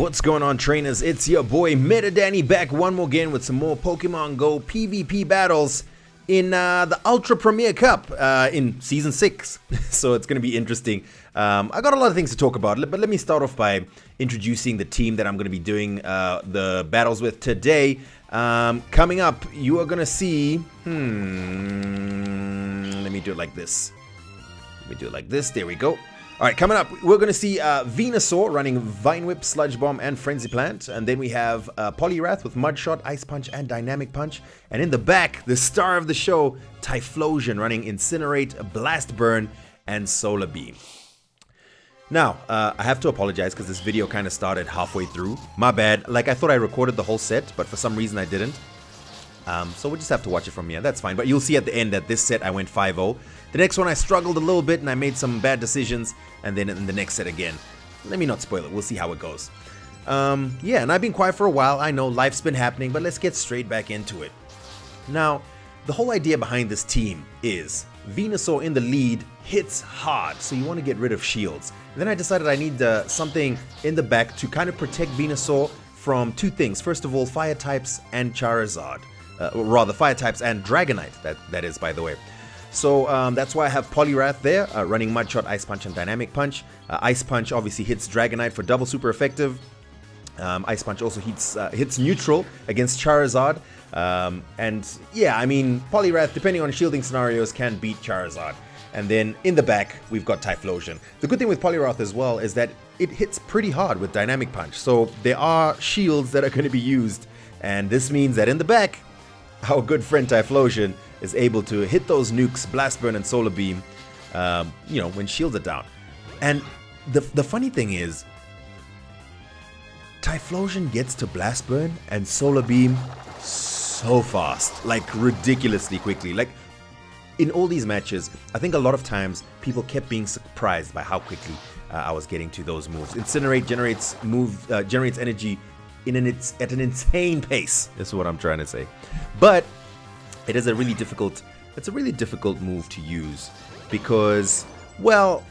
What's going on, trainers? It's your boy Meta Danny back one more again with some more Pokemon Go PvP battles in the Ultra Premier Cup in Season 6. So it's going to be interesting. I got a lot of things to talk about, but let me start off by introducing the team that I'm going to be doing the battles with today. Coming up, you are going to see... let me do it like this. There we go. Alright, coming up, we're going to see Venusaur running Vine Whip, Sludge Bomb, and Frenzy Plant. And then we have Poliwrath with Mud Shot, Ice Punch, and Dynamic Punch. And in the back, the star of the show, Typhlosion running Incinerate, Blast Burn, and Solar Beam. Now, I have to apologize because this video kind of started halfway through. My bad. Like, I thought I recorded the whole set, but for some reason I didn't. So we'll just have to watch it from here. That's fine. But you'll see at the end that this set I went 5-0. The next one I struggled a little bit and I made some bad decisions. And then in the next set again. Let me not spoil it. We'll see how it goes. Yeah, and I've been quiet for a while. I know life's been happening, but let's get straight back into it. Now, the whole idea behind this team is Venusaur in the lead hits hard, so you want to get rid of shields. And then I decided I need something in the back to kind of protect Venusaur from two things. First of all, fire types and Charizard. Rather, fire types and Dragonite, that is, by the way. So that's why I have Poliwrath there, running Mud Shot, Ice Punch, and Dynamic Punch. Ice Punch obviously hits Dragonite for double super effective. Ice Punch also hits neutral against Charizard. And yeah, I mean, Poliwrath, depending on shielding scenarios, can beat Charizard. And then in the back, we've got Typhlosion. The good thing with Poliwrath as well is that it hits pretty hard with Dynamic Punch. So there are shields that are going to be used. And this means that in the back, our good friend Typhlosion is able to hit those nukes, Blast Burn and Solar Beam, you know, when shields are down. And the funny thing is, Typhlosion gets to Blast Burn and Solar Beam so fast, like ridiculously quickly. Like in all these matches, I think a lot of times people kept being surprised by how quickly I was getting to those moves. Incinerate generates energy at an insane pace. That's what I'm trying to say. But it is a really difficult move to use because, well,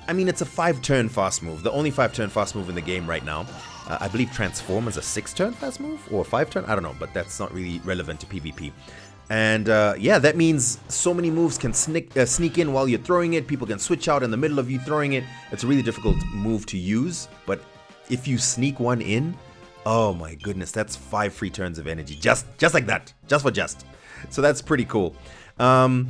I mean, it's a 5-turn fast move. The only 5-turn fast move in the game right now. I believe Transform is a 6-turn fast move or 5-turn. I don't know, but that's not really relevant to PvP. And yeah, that means so many moves can sneak in while you're throwing it. People can switch out in the middle of you throwing it. It's a really difficult move to use. But if you sneak one in, oh my goodness, that's 5 free turns of energy. Just like that. Just for just. So that's pretty cool. Alright,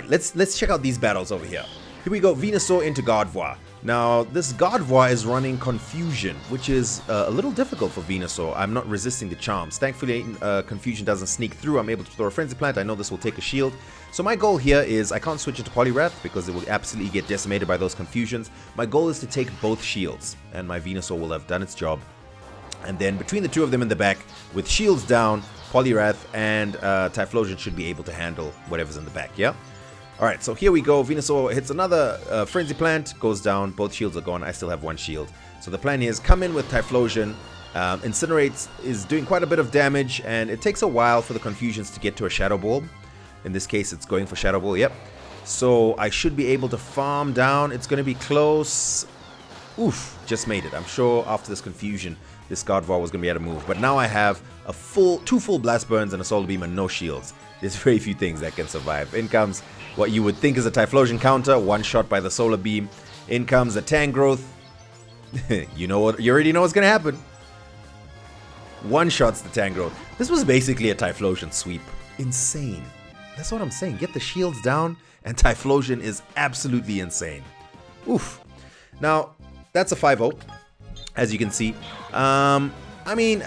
let's check out these battles over here. Here we go, Venusaur into Gardevoir. Now, this Gardevoir is running Confusion, which is a little difficult for Venusaur. I'm not resisting the charms. Thankfully, Confusion doesn't sneak through. I'm able to throw a Frenzy Plant. I know this will take a shield. So my goal here is, I can't switch into Poliwrath because it will absolutely get decimated by those Confusions. My goal is to take both shields, and my Venusaur will have done its job. And then between the two of them in the back, with shields down, Poliwrath and Typhlosion should be able to handle whatever's in the back, yeah? Alright, so here we go. Venusaur hits another Frenzy Plant, goes down, both shields are gone, I still have one shield. So the plan is come in with Typhlosion. Incinerate is doing quite a bit of damage, and it takes a while for the Confusions to get to a Shadow Ball. In this case, it's going for Shadow Ball, yep. So I should be able to farm down. It's going to be close. Oof, just made it. I'm sure after this Confusion, this Gardevoir was going to be able to move. But now I have two full Blast Burns and a Solar Beam and no shields. There's very few things that can survive. In comes what you would think is a Typhlosion counter, one shot by the Solar Beam. In comes a Tangrowth. You already know what's going to happen. One shots the Tangrowth. This was basically a Typhlosion sweep. Insane. That's what I'm saying. Get the shields down and Typhlosion is absolutely insane. Oof. Now, that's a 5-0. As you can see. I mean,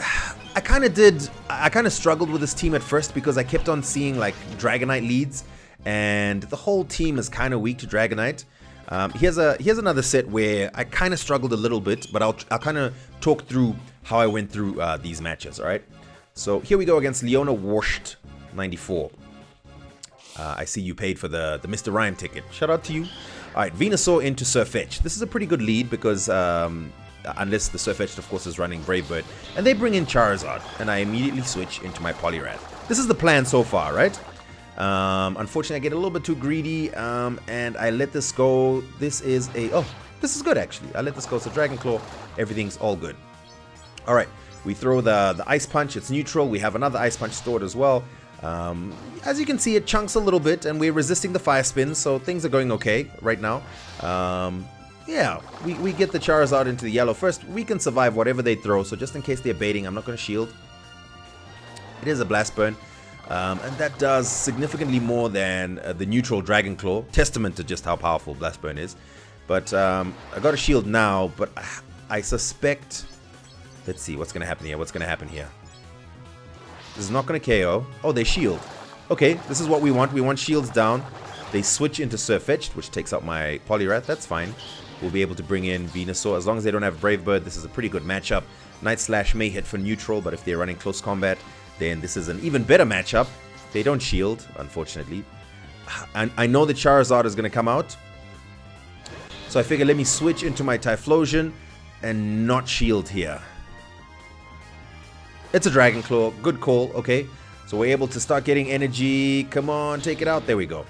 I kind of struggled with this team at first because I kept on seeing like Dragonite leads, and the whole team is kind of weak to Dragonite. Here's another set where I kind of struggled a little bit, but I'll kind of talk through how I went through these matches. All right, so here we go against Leona Warsht 94. I see you paid for the Mr. Rhyme ticket. Shout out to you. All right, Venusaur into Sirfetch'd. This is a pretty good lead because unless the Sirfetch'd, of course, is running Brave Bird. And they bring in Charizard, and I immediately switch into my Poliwrath. This is the plan so far, right? Unfortunately, I get a little bit too greedy, and I let this go. This is a... Oh, this is good actually. I let this go. So Dragon Claw, everything's all good. All right, we throw the Ice Punch. It's neutral. We have another Ice Punch stored as well. As you can see, it chunks a little bit, and we're resisting the Fire Spin, so things are going okay right now. Yeah, we get the Charizard into the yellow first. We can survive whatever they throw, so just in case they're baiting, I'm not going to shield. It is a Blast Burn, and that does significantly more than the neutral Dragon Claw. Testament to just how powerful Blast Burn is. But I got a shield now, but I suspect... Let's see, what's going to happen here? What's going to happen here? This is not going to KO. Oh, they shield. Okay, this is what we want. We want shields down. They switch into Surfetched, which takes out my Poliwrath. That's fine. We'll be able to bring in Venusaur. As long as they don't have Brave Bird, this is a pretty good matchup. Night Slash may hit for neutral, but if they're running close combat, then this is an even better matchup. They don't shield, unfortunately. And I know the Charizard is going to come out. So I figure let me switch into my Typhlosion and not shield here. It's a Dragon Claw. Good call. Okay. So we're able to start getting energy. Come on, take it out. There we go.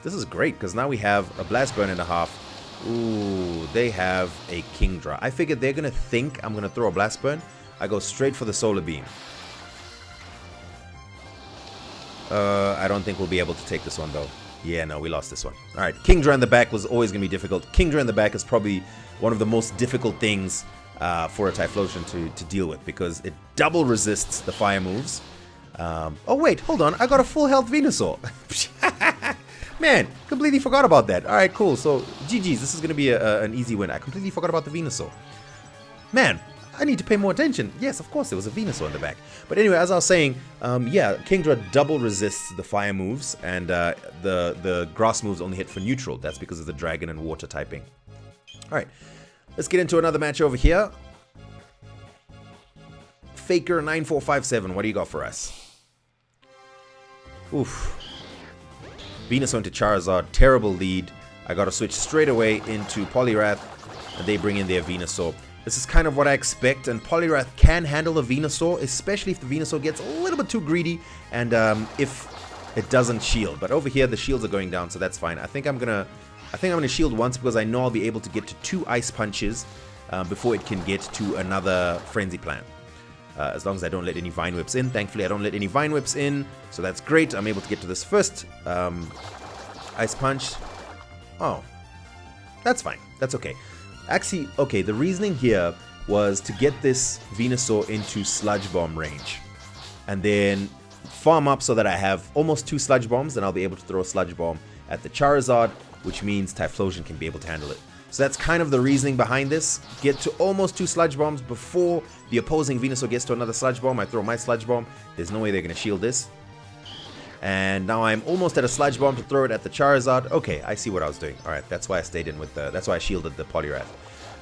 This is great because now we have a Blast Burn and a half. Ooh, they have a Kingdra. I figured they're going to think I'm going to throw a Blast Burn. I go straight for the Solar Beam. I don't think we'll be able to take this one though. Yeah, no, we lost this one. All right, Kingdra in the back was always going to be difficult. Kingdra in the back is probably one of the most difficult things for a Typhlosion to deal with because it double resists the fire moves. Oh wait, hold on, I got a full health Venusaur. Man, completely forgot about that. All right, cool. So GG's, this is going to be an easy win. I completely forgot about the Venusaur. Man, I need to pay more attention. Yes, of course, there was a Venusaur in the back. But anyway, as I was saying, yeah, Kingdra double resists the fire moves, and the grass moves only hit for neutral. That's because of the dragon and water typing. All right, let's get into another match over here. Faker 9457, what do you got for us? Oof. Venusaur into Charizard, terrible lead. I got to switch straight away into Poliwrath, and they bring in their Venusaur. This is kind of what I expect, and Poliwrath can handle a Venusaur, especially if the Venusaur gets a little bit too greedy and if it doesn't shield. But over here, the shields are going down, so that's fine. I think I'm gonna shield once because I know I'll be able to get to 2 Ice Punches before it can get to another Frenzy Plant. As long as I don't let any Vine Whips in. Thankfully, I don't let any Vine Whips in, so that's great. I'm able to get to this first Ice Punch. Oh, that's fine. That's okay. Actually, okay, the reasoning here was to get this Venusaur into Sludge Bomb range. And then farm up so that I have almost 2 Sludge Bombs, and I'll be able to throw a Sludge Bomb at the Charizard, which means Typhlosion can be able to handle it. So that's kind of the reasoning behind this. Get to almost 2 Sludge Bombs before the opposing Venusaur gets to another Sludge Bomb. I throw my Sludge Bomb. There's no way they're going to shield this. And now I'm almost at a Sludge Bomb to throw it at the Charizard. Okay, I see what I was doing. All right, that's why I stayed in with the... That's why I shielded the Poliwrath.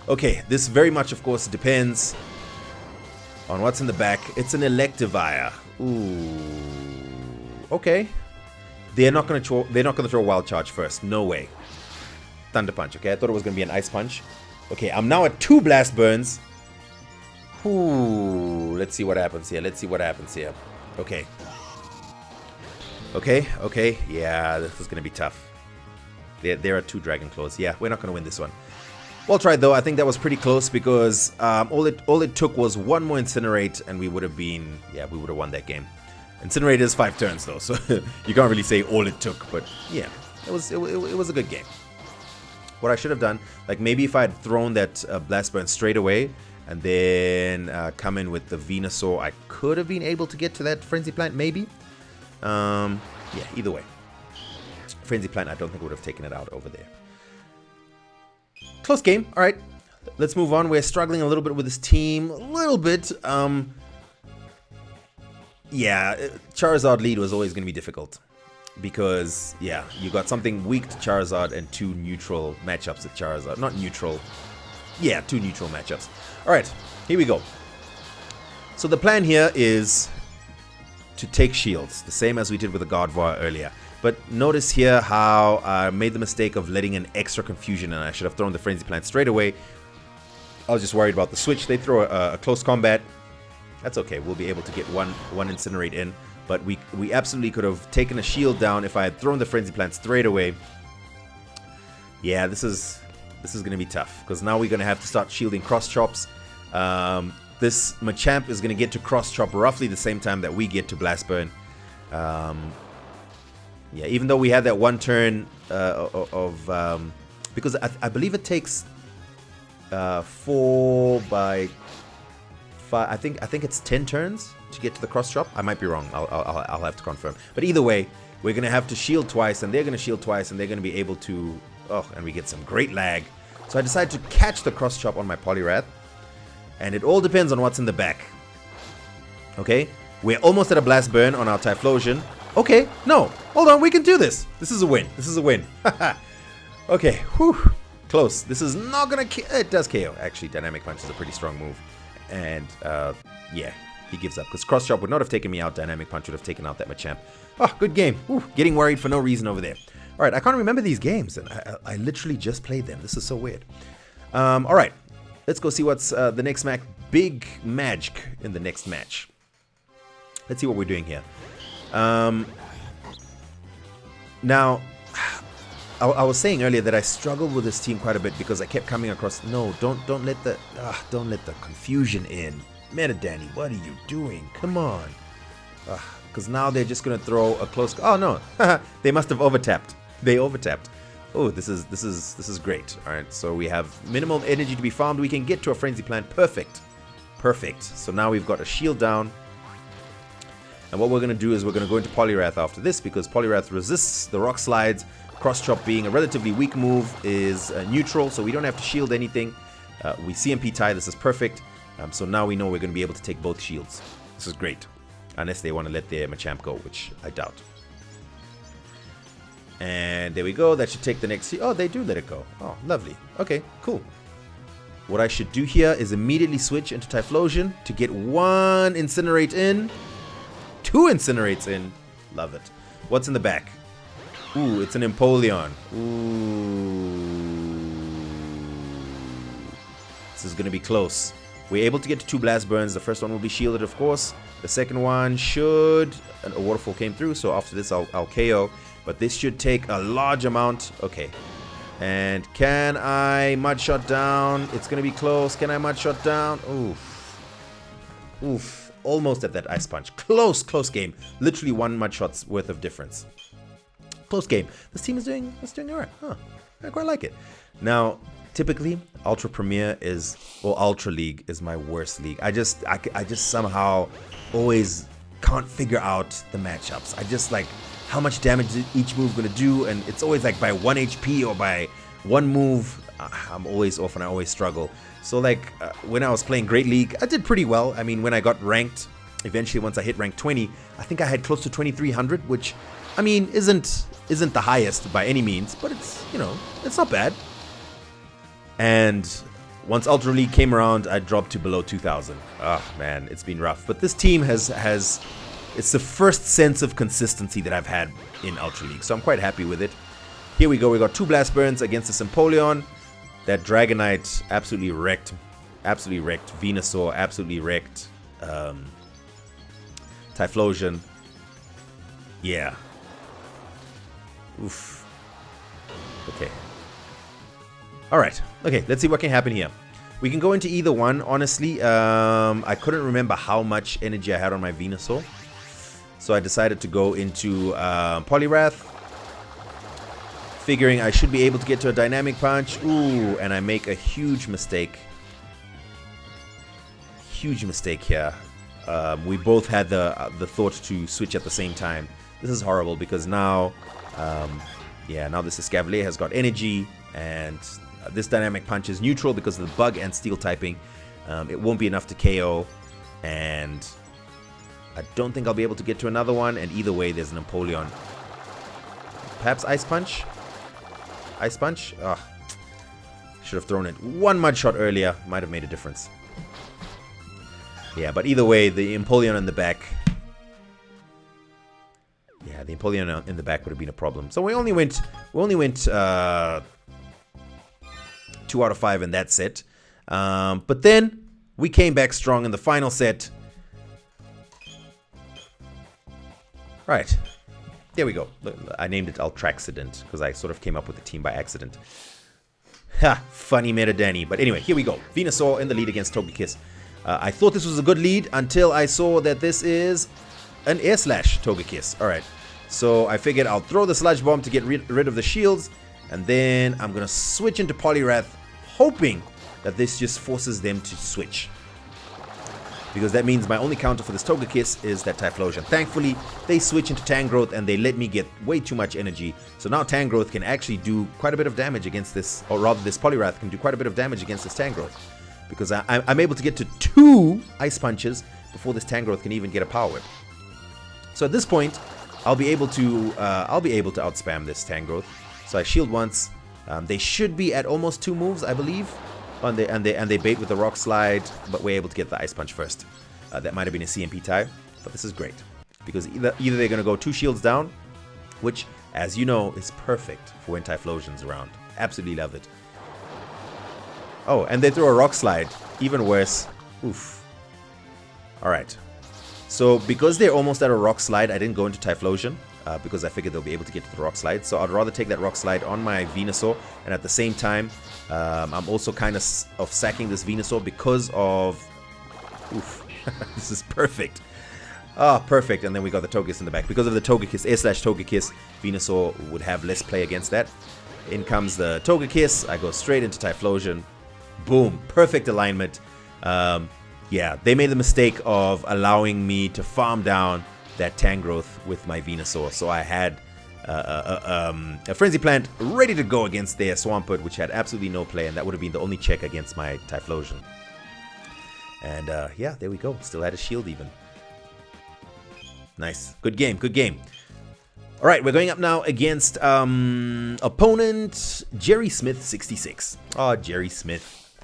Okay, this very much, of course, depends on what's in the back. It's an Electivire. Ooh. Okay. They're not going to throw Wild Charge first. No way. Thunder Punch, okay? I thought it was going to be an Ice Punch. Okay, I'm now at 2 Blast Burns. Ooh, let's see what happens here. Let's see what happens here. Okay. Okay. Yeah, this is going to be tough. There are 2 Dragon Claws. Yeah, we're not going to win this one. Well tried, though. I think that was pretty close because all it took was 1 more Incinerate, and we would have been... Yeah, we would have won that game. Incinerate is 5 turns, though, so you can't really say all it took. But, yeah, it was a good game. What I should have done, like maybe if I had thrown that Blast Burn straight away and then come in with the Venusaur, I could have been able to get to that Frenzy Plant, maybe. Yeah, either way. Frenzy Plant, I don't think would have taken it out over there. Close game. All right, let's move on. We're struggling a little bit with this team. A little bit. Yeah, Charizard lead was always going to be difficult. Because, yeah, you got something weak to Charizard and 2 neutral matchups with Charizard. Not neutral. Yeah, 2 neutral matchups. Alright, here we go. So the plan here is to take shields. The same as we did with the Gardevoir earlier. But notice here how I made the mistake of letting an extra confusion, and I should have thrown the Frenzy Plant straight away. I was just worried about the switch. They throw a close combat. That's okay. We'll be able to get one Incinerate in. But we absolutely could have taken a shield down if I had thrown the Frenzy Plant straight away. Yeah, this is This is going to be tough, because now we're going to have to start shielding cross chops. This Machamp is going to get to cross chop roughly the same time that we get to blast burn. Yeah, even though we had that one turn because I believe it takes 4 by 5. I think it's 10 turns to get to the cross chop. I might be wrong. I'll have to confirm. But either way, we're gonna have to shield twice, and they're gonna shield twice, and they're gonna be able to. Oh, and we get some great lag. So I decided to catch the cross chop on my Poliwrath, and it all depends on what's in the back. Okay, we're almost at a blast burn on our Typhlosion. Okay, no, hold on, we can do this. This is a win. This is a win. Okay, whew, close. This is not gonna. It does KO. Actually, Dynamic Punch is a pretty strong move, and yeah, he gives up because Cross Chop would not have taken me out. Dynamic Punch would have taken out that Machamp. Oh, good game. Whew, getting worried for no reason over there. All right, I can't remember these games, and I literally just played them. This is so weird. All right, let's go see what's the next big magic in the next match. Let's see what we're doing here. Now, I was saying earlier that I struggled with this team quite a bit because I kept coming across. No, don't let the confusion in. Metadanny, what are you doing? Come on. Because now they're just gonna throw a close. Oh no, they must have overtapped. They overtapped. Oh, this is great. All right, so we have minimal energy to be farmed. We can get to a frenzy plant. Perfect, perfect. So now we've got a shield down. And what we're going to do is we're going to go into Poliwrath after this because Poliwrath resists the rock slides. Cross Chop being a relatively weak move is neutral, so we don't have to shield anything. We CMP tie, this is perfect. So now we know we're going to be able to take both shields. This is great. Unless they want to let their Machamp go, which I doubt. And there we go. That should take the next... Oh, they do let it go. Oh, lovely. Okay, cool. What I should do here is immediately switch into Typhlosion to get 1 Incinerate in. 2 Incinerates in. Love it. What's in the back? Ooh, it's an Empoleon. Ooh. This is going to be close. We're able to get to 2 Blast Burns. The first one will be shielded, of course. The second one should... A Waterfall came through, so after this I'll KO. But this should take a large amount. Okay. And can I Mud Shot down? It's going to be close. Can I Mud Shot down? Oof. Oof. Almost at that Ice Punch. Close, close game. Literally 1 Mud Shot's worth of difference. Close game. This team is doing alright. Huh. I quite like it. Now, typically, Ultra Premier is, or Ultra League is my worst league. I just somehow always can't figure out the matchups. I just like how much damage each move gonna do, and it's always like by 1 HP or by 1 move. I'm always off and I always struggle. So like when I was playing Great League, I did pretty well. I mean, when I got ranked, eventually once I hit rank 20, I think I had close to 2300, which I mean isn't the highest by any means, but it's, you know, it's not bad. And once Ultra League came around, I dropped to below 2000. Ah, man, it's been rough. But this team has it's the first sense of consistency that I've had in Ultra League, so I'm quite happy with it. Here we go. We got 2 Blast Burns against this Empoleon. That Dragonite absolutely wrecked. Absolutely wrecked. Venusaur absolutely wrecked. Typhlosion. Yeah. Oof. Okay. Alright. Okay, let's see what can happen here. We can go into either one, honestly. I couldn't remember how much energy I had on my Venusaur. So I decided to go into Poliwrath. Figuring I should be able to get to a Dynamic Punch. Ooh, and I make a huge mistake. Huge mistake here. We both had the thought to switch at the same time. This is horrible because now, yeah, now this Escavalier has got energy, and this Dynamic Punch is neutral because of the Bug and Steel typing. It won't be enough to KO, and I don't think I'll be able to get to another one, and either way, there's an Empoleon. Perhaps Ice Punch? Ice Punch? Ugh. Should have thrown it 1 Mud Shot earlier. Might have made a difference. Yeah, but either way, the Empoleon in the back... Yeah, the Empoleon in the back would have been a problem. So we only went 2 out of 5 in that set. But then, we came back strong in the final set. Right. There we go. I named it Ultraxident because I sort of came up with the team by accident. Ha, funny meta Danny. But anyway, here we go. Venusaur in the lead against Togekiss. I thought this was a good lead until I saw that this is an Air Slash Togekiss. Alright, so I figured I'll throw the Sludge Bomb to get rid of the shields, and then I'm going to switch into Poliwrath, hoping that this just forces them to switch. Because that means my only counter for this Togekiss is that Typhlosion. Thankfully, they switch into Tangrowth and they let me get way too much energy. So now Tangrowth can actually do quite a bit of damage against this, or rather this Poliwrath can do quite a bit of damage against this Tangrowth. Because I'm able to get to 2 Ice Punches before this Tangrowth can even get a Power Whip. So at this point, I'll be able to outspam this Tangrowth. So I shield once. They should be at almost 2 moves, I believe. And they bait with the Rock Slide, but we're able to get the Ice Punch first. That might have been a CMP tie, but this is great. Because either they're going to go 2 shields down, which, as you know, is perfect for when Typhlosion's around. Absolutely love it. Oh, and they throw a Rock Slide. Even worse. Oof. Alright. So, because they're almost at a Rock Slide, I didn't go into Typhlosion. Because I figured they'll be able to get to the Rock Slide. So I'd rather take that Rock Slide on my Venusaur. And at the same time, I'm also kind of sacking this Venusaur because of... Oof. This is perfect. Ah, perfect. And then we got the Togekiss in the back. Because of the Togekiss, Air Slash Togekiss, Venusaur would have less play against that. In comes the Togekiss. I go straight into Typhlosion. Boom. Perfect alignment. Yeah, they made the mistake of allowing me to farm down that Tangrowth with my Venusaur. So I had a Frenzy Plant ready to go against their Swampert, which had absolutely no play, and that would have been the only check against my Typhlosion. And yeah, there we go. Still had a shield even. Nice. Good game. Good game. All right, we're going up now against opponent Jerry Smith 66. Oh, Jerry Smith.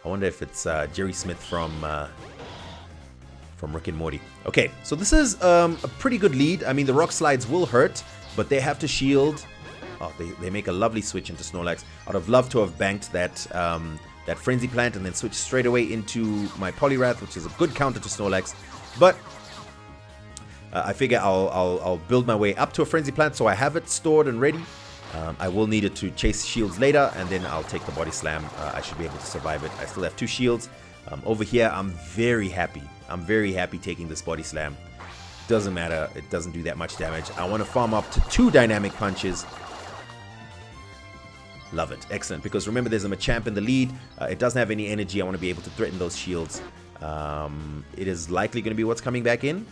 I wonder if it's Jerry Smith from Rick and Morty. Okay, so this is a pretty good lead. I mean, the Rock Slides will hurt, but they have to shield. Oh, they make a lovely switch into Snorlax. I'd have loved to have banked that that Frenzy Plant and then switch straight away into my Poliwrath, which is a good counter to Snorlax. But I figure I'll build my way up to a Frenzy Plant, so I have it stored and ready. I will need it to chase shields later, and then I'll take the Body Slam. I should be able to survive it. I still have 2 shields. Over here, I'm very happy. I'm very happy taking this Body Slam. Doesn't matter. It doesn't do that much damage. I want to farm up to 2 Dynamic Punches. Love it. Excellent. Because remember, there's a Machamp in the lead. It doesn't have any energy. I want to be able to threaten those shields. It is likely going to be what's coming back in.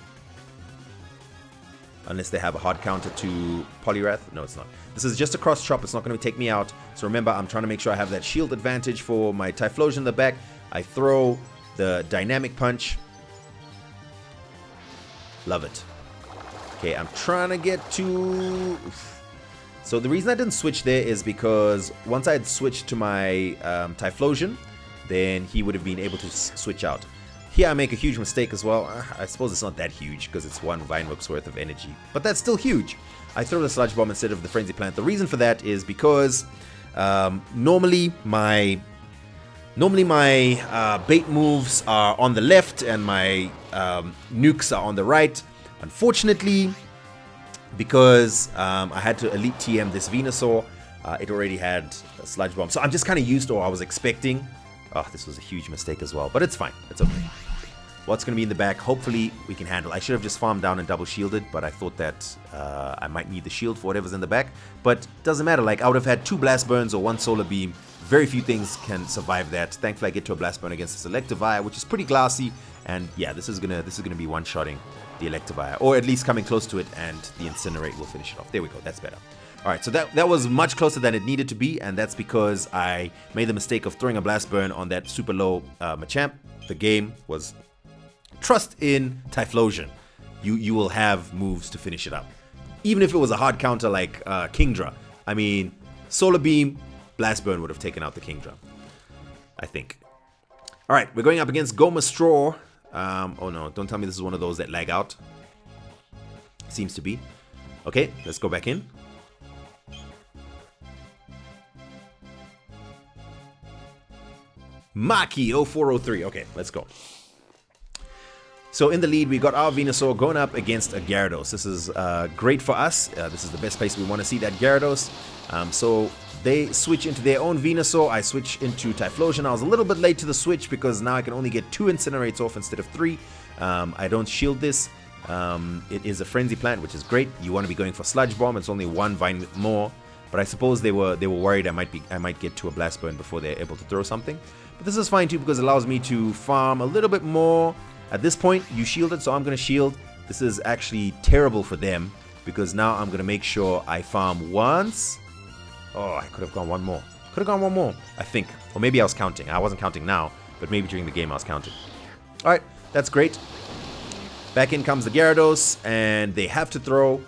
Unless they have a hard counter to Poliwrath. No, it's not. This is just a cross chop. It's not going to take me out. So remember, I'm trying to make sure I have that shield advantage for my Typhlosion in the back. I throw the Dynamic Punch. Love it. Okay, I'm trying to get to... So the reason I didn't switch there is because once I had switched to my Typhlosion, then he would have been able to switch out. Here I make a huge mistake as well. I suppose it's not that huge because it's 1 Vine Whip's worth of energy. But that's still huge. I throw the Sludge Bomb instead of the Frenzy Plant. The reason for that is because normally my bait moves are on the left and my nukes are on the right. Unfortunately, because I had to Elite TM this Venusaur, it already had a Sludge Bomb. So I'm just kind of used to, or I was expecting. Oh, this was a huge mistake as well, but it's fine. It's okay. What's going to be in the back, hopefully we can handle. I should have just farmed down and double shielded, but I thought that I might need the shield for whatever's in the back. But doesn't matter. Like, I would have had 2 Blast Burns or 1 Solar Beam. Very few things can survive that. Thankfully, I get to a Blast Burn against the Electivire, which is pretty glassy. And yeah, this is gonna be one-shotting the Electivire, or at least coming close to it, and the Incinerate will finish it off. There we go. That's better. All right, so that was much closer than it needed to be, and that's because I made the mistake of throwing a Blast Burn on that super low Machamp. The game was trust in Typhlosion. You will have moves to finish it up. Even if it was a hard counter like Kingdra. I mean, Solar Beam, Blast Burn would have taken out the Kingdra, I think. All right, we're going up against Goma Straw. Oh no, don't tell me this is one of those that lag out. Seems to be. Okay, let's go back in. Maki 0403. Okay, let's go. So in the lead, we got our Venusaur going up against a Gyarados. This is great for us. This is the best place we want to see that Gyarados. So they switch into their own Venusaur. I switch into Typhlosion. I was a little bit late to the switch because now I can only get 2 Incinerates off instead of 3. I don't shield this. It is a Frenzy Plant, which is great. You want to be going for Sludge Bomb. It's only 1 Vine more. But I suppose they were worried I might get to a Blast Burn before they're able to throw something. But this is fine too because it allows me to farm a little bit more. At this point, you shielded, so I'm going to shield. This is actually terrible for them because now I'm going to make sure I farm once. Oh, I could have gone one more. Could have gone one more, I think. Or maybe I was counting. I wasn't counting now, but maybe during the game I was counting. All right, that's great. Back in comes the Gyarados, and they have to throw.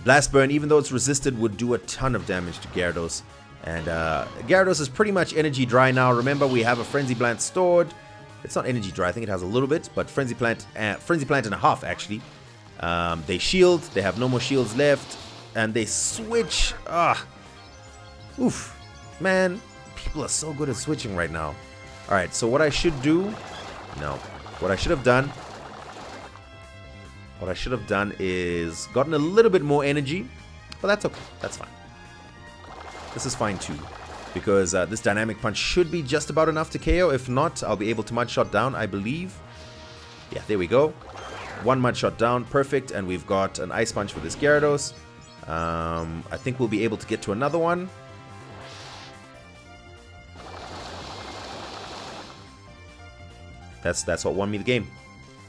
Blast Burn, even though it's resisted, would do a ton of damage to Gyarados. And Gyarados is pretty much energy dry now. Remember, we have a Frenzy Plant stored. It's not energy dry, I think it has a little bit, but Frenzy Plant and a half actually. They shield, they have no more shields left, and they switch. Oof, man, people are so good at switching right now. All right, so what I should do, what I should have done is gotten a little bit more energy, but that's okay, that's fine. This is fine too. Because this Dynamic Punch should be just about enough to KO. If not, I'll be able to Mud Shot down, I believe. Yeah, there we go. 1 Mud Shot down, perfect. And we've got an Ice Punch for this Gyarados. I think we'll be able to get to another one. That's what won me the game.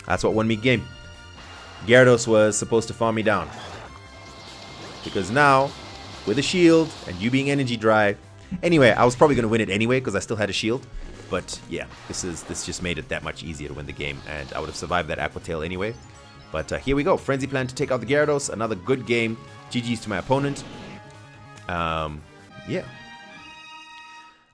That's what won me the game. Gyarados was supposed to farm me down. Because now, with a shield and you being energy dry. Anyway, I was probably going to win it anyway because I still had a shield. But yeah, this just made it that much easier to win the game. And I would have survived that Aqua Tail anyway. But here we go. Frenzy Plant to take out the Gyarados. Another good game. GG's to my opponent. Yeah.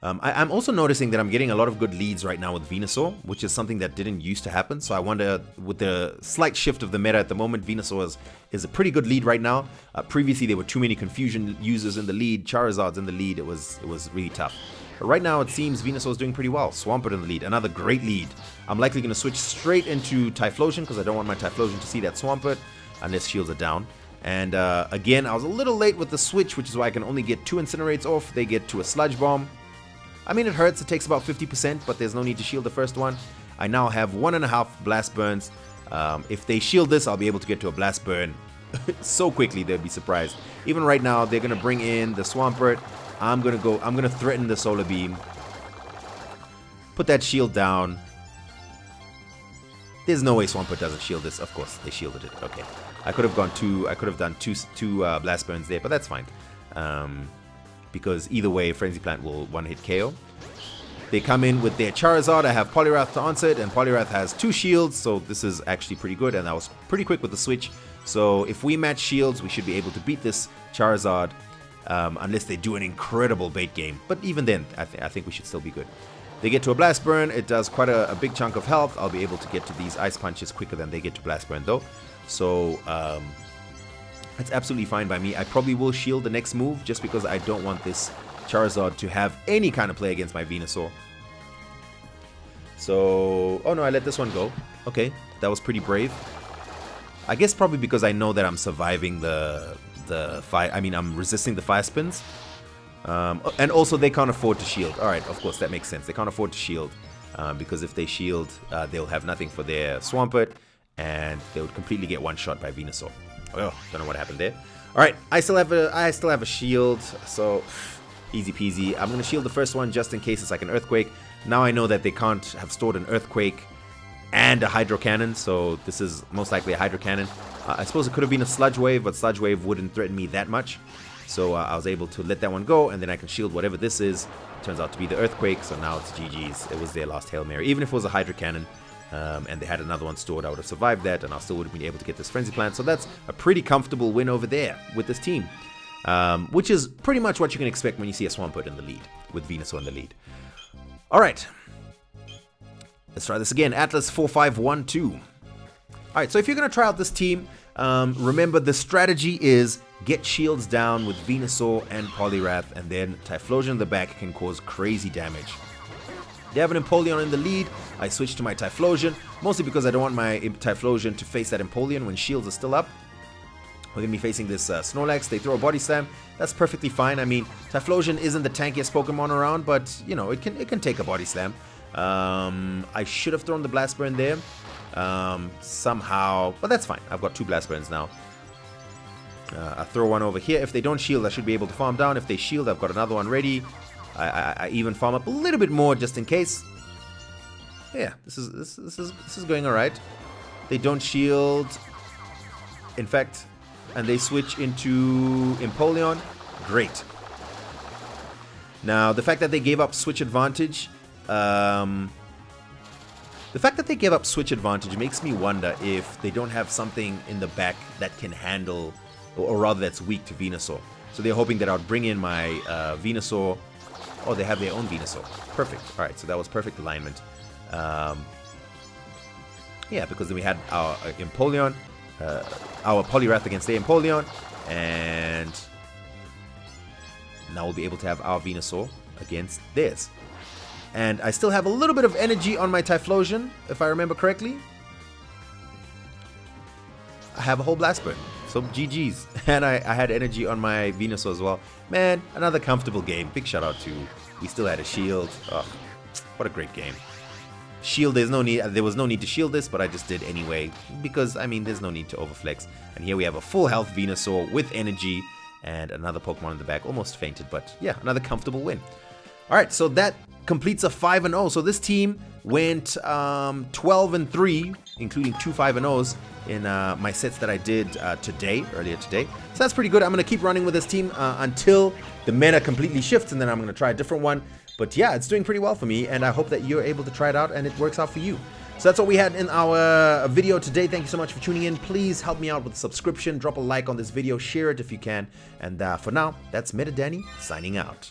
I'm also noticing that I'm getting a lot of good leads right now with Venusaur, which is something that didn't used to happen. So I wonder, with the slight shift of the meta at the moment, Venusaur is a pretty good lead right now. Previously, there were too many Confusion users in the lead, Charizard's in the lead. It was really tough. But right now, it seems Venusaur is doing pretty well. Swampert in the lead, another great lead. I'm likely going to switch straight into Typhlosion because I don't want my Typhlosion to see that Swampert unless shields are down. And again, I was a little late with the switch, which is why I can only get 2 Incinerates off. They get to a Sludge Bomb. I mean, it hurts. It takes about 50%, but there's no need to shield the first one. I now have 1.5 Blast Burns. If they shield this, I'll be able to get to a Blast Burn so quickly, they'll be surprised. Even right now, they're going to bring in the Swampert. I'm going to threaten the Solar Beam. Put that shield down. There's no way Swampert doesn't shield this. Of course, they shielded it. Okay. I could have done two Blast Burns there, but that's fine. Because either way, Frenzy Plant will one-hit KO. They come in with their Charizard. I have Poliwrath to answer it, and Poliwrath has 2 shields, so this is actually pretty good, and I was pretty quick with the switch. So if we match shields, we should be able to beat this Charizard, unless they do an incredible bait game. But even then, I think we should still be good. They get to a Blast Burn. It does quite a big chunk of health. I'll be able to get to these Ice Punches quicker than they get to Blast Burn, though. So, that's absolutely fine by me. I probably will shield the next move just because I don't want this Charizard to have any kind of play against my Venusaur. So, oh no, I let this one go. Okay, that was pretty brave. I guess probably because I know that I'm surviving the fire. I mean, I'm resisting the fire spins. And also they can't afford to shield. Alright, of course, that makes sense. They can't afford to shield. Because if they shield, they'll have nothing for their Swampert. And they would completely get one-shot by Venusaur. Oh, don't know what happened there. Alright, I still have a shield. So, easy peasy. I'm going to shield the first one just in case it's like an Earthquake. Now I know that they can't have stored an Earthquake and a Hydro Cannon. So this is most likely a Hydro Cannon. I suppose it could have been a Sludge Wave, but Sludge Wave wouldn't threaten me that much. So I was able to let that one go, and then I can shield whatever this is. Turns out to be the Earthquake, so now it's GG's. It was their last Hail Mary. Even if it was a Hydro Cannon, and they had another one stored, I would have survived that, and I still would have been able to get this Frenzy Plant. So that's a pretty comfortable win over there with this team. Which is pretty much what you can expect when you see a Swampert in the lead, with Venusaur in the lead. Alright. Let's try this again. Atlas 4512. Alright, so if you're going to try out this team, remember the strategy is get shields down with Venusaur and Poliwrath, and then Typhlosion in the back can cause crazy damage. They have an Empoleon in the lead. I switch to my Typhlosion, mostly because I don't want my Typhlosion to face that Empoleon when shields are still up. We're going to be facing this Snorlax. They throw a Body Slam. That's perfectly fine. I mean, Typhlosion isn't the tankiest Pokemon around, but, you know, it can take a Body Slam. I should have thrown the Blast Burn there. Somehow, but that's fine. I've got 2 Blast Burns now. I throw one over here. If they don't shield, I should be able to farm down. If they shield, I've got another one ready. I even farm up a little bit more just in case. Yeah, this is going all right. They don't shield. In fact, and they switch into Empoleon. Great. Now, the fact that they gave up switch advantage, makes me wonder if they don't have something in the back that can handle, or rather that's weak to Venusaur. So they're hoping that I'll bring in my Venusaur. Oh, they have their own Venusaur. Perfect. All right, so that was perfect alignment. Yeah, because then we had our Empoleon, our Poliwrath against their Empoleon, and now we'll be able to have our Venusaur against theirs. And I still have a little bit of energy on my Typhlosion, if I remember correctly. I have a whole Blast Burn, so GG's. And I had energy on my Venusaur as well. Man, another comfortable game. Big shout out to, we still had a shield. Oh, what a great game. Shield, there was no need to shield this, but I just did anyway. Because, I mean, there's no need to overflex. And here we have a full health Venusaur with energy. And another Pokemon in the back. Almost fainted, but yeah, another comfortable win. Alright, so that completes a 5-0. So this team went 12-3, including 2 5-0s in my sets that I did earlier today. So that's pretty good. I'm going to keep running with this team until the meta completely shifts, and then I'm going to try a different one. But yeah, it's doing pretty well for me, and I hope that you're able to try it out and it works out for you. So that's what we had in our video today. Thank you so much for tuning in. Please help me out with a subscription, drop a like on this video, share it if you can. And for now, that's Meta Danny signing out.